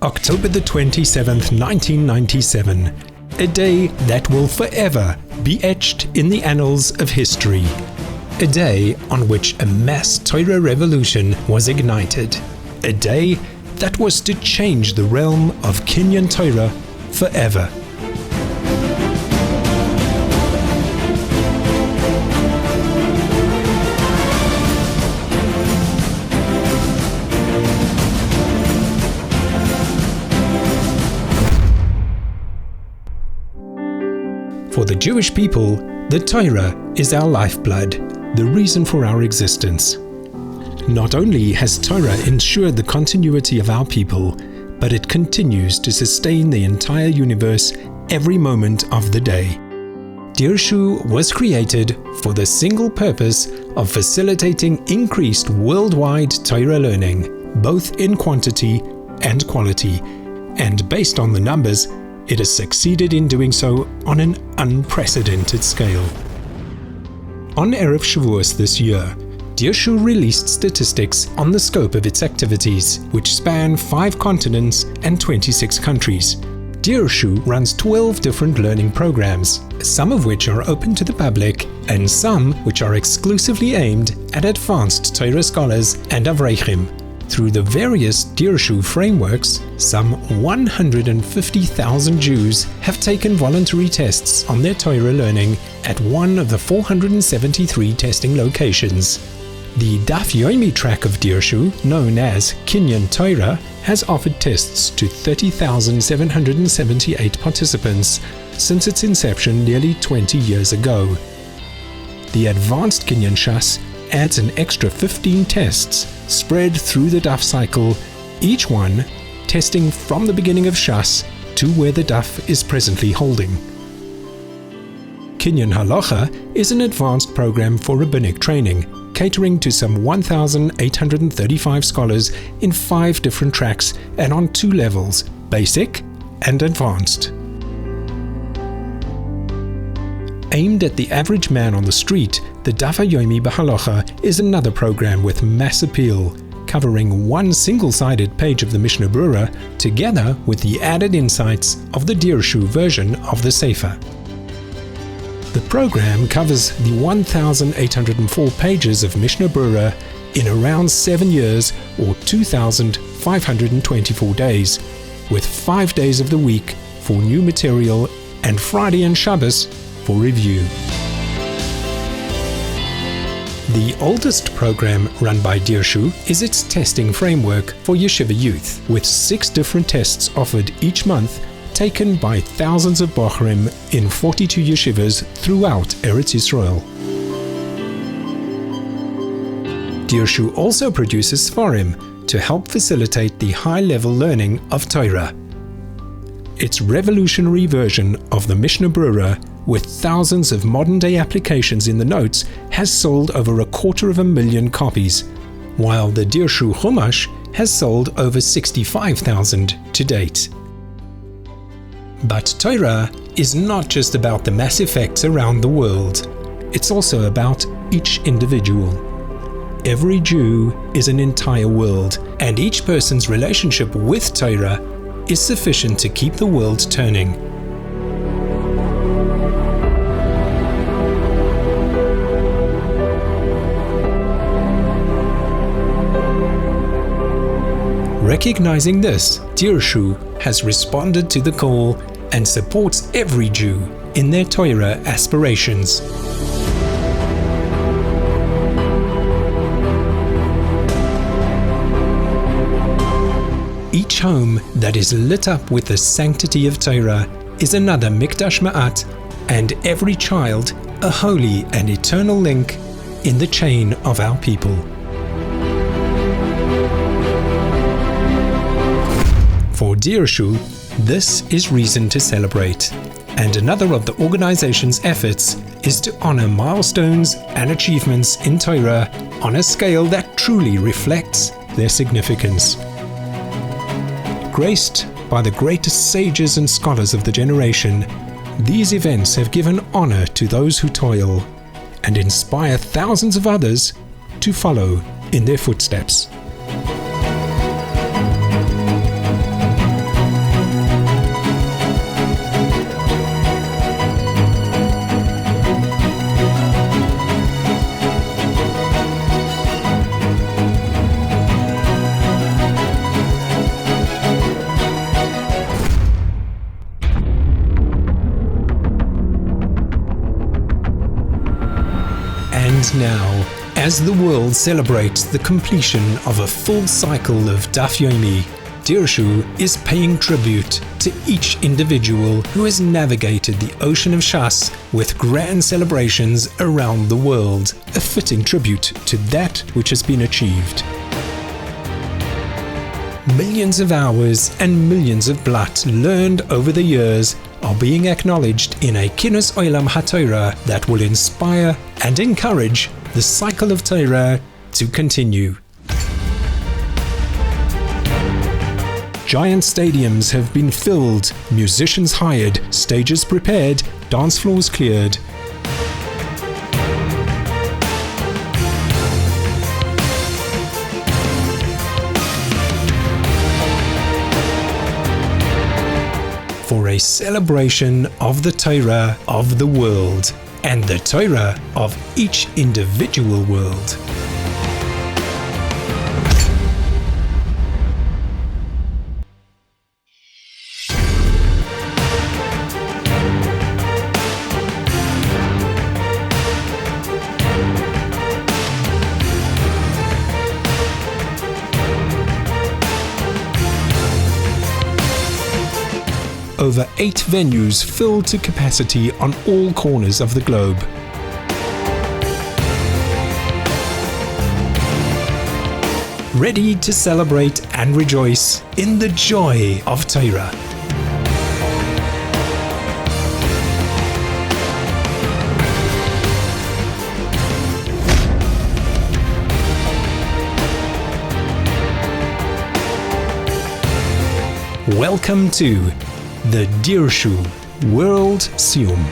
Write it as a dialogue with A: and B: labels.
A: October the 27th, 1997. A day that will forever be etched in the annals of history. A day on which a mass Torah revolution was ignited. A day that was to change the realm of Kinyan Torah forever. For the Jewish people, the Torah is our lifeblood, the reason for our existence. Not only has Torah ensured the continuity of our people, but it continues to sustain the entire universe every moment of the day. Dirshu was created for the single purpose of facilitating increased worldwide Torah learning, both in quantity and quality, and based on the numbers, it has succeeded in doing so on an unprecedented scale. On Erev Shavuos this year, Dirshu released statistics on the scope of its activities, which span 5 continents and 26 countries. Dirshu runs 12 different learning programs, some of which are open to the public, and some which are exclusively aimed at advanced Torah scholars and Avreichim. Through the various Dirshu frameworks, some 150,000 Jews have taken voluntary tests on their Torah learning at one of the 473 testing locations. The Daf Yomi track of Dirshu, known as Kinyan Torah, has offered tests to 30,778 participants since its inception nearly 20 years ago. The advanced Siyum Hashas adds an extra 15 tests spread through the Daf cycle, each one testing from the beginning of Shas to where the Daf is presently holding. Kinyan Halacha is an advanced program for rabbinic training, catering to some 1,835 scholars in 5 different tracks and on 2 levels, basic and advanced. Aimed at the average man on the street, the Daf Yomi B'Halacha is another program with mass appeal, covering one single-sided page of the Mishnah Berurah together with the added insights of the Dirshu version of the Sefer. The program covers the 1,804 pages of Mishnah Berurah in around 7 years or 2,524 days, with 5 days of the week for new material and Friday and Shabbos for review. The oldest program run by Dirshu is its testing framework for yeshiva youth, with 6 different tests offered each month, taken by thousands of bochrim in 42 yeshivas throughout Eretz Yisrael. Dirshu also produces Sfarim to help facilitate the high-level learning of Torah. Its revolutionary version of the Mishnah Berurah, with thousands of modern-day applications in the notes, has sold over 250,000 copies, while the Dirshu Chumash has sold over 65,000 to date. But Torah is not just about the mass effects around the world. It's also about each individual. Every Jew is an entire world, and each person's relationship with Torah is sufficient to keep the world turning. Recognizing this, Dirshu has responded to the call and supports every Jew in their Torah aspirations. Each home that is lit up with the sanctity of Torah is another Mikdash Ma'at, and every child a holy and eternal link in the chain of our people. For Dirshu, this is reason to celebrate, and another of the organization's efforts is to honor milestones and achievements in Torah on a scale that truly reflects their significance. Graced by the greatest sages and scholars of the generation, these events have given honor to those who toil and inspire thousands of others to follow in their footsteps. And now, as the world celebrates the completion of a full cycle of Daf Yomi, Dirshu is paying tribute to each individual who has navigated the ocean of Shas with grand celebrations around the world, a fitting tribute to that which has been achieved. Millions of hours and millions of blat learned over the years are being acknowledged in a Kinus Olam HaTorah that will inspire and encourage the cycle of Torah to continue. Giant stadiums have been filled, musicians hired, stages prepared, dance floors cleared. For a celebration of the Torah of the world and the Torah of each individual world. Over 8 venues filled to capacity on all corners of the globe. Ready to celebrate and rejoice in the joy of Torah. Welcome to the Dirshu World Siyum.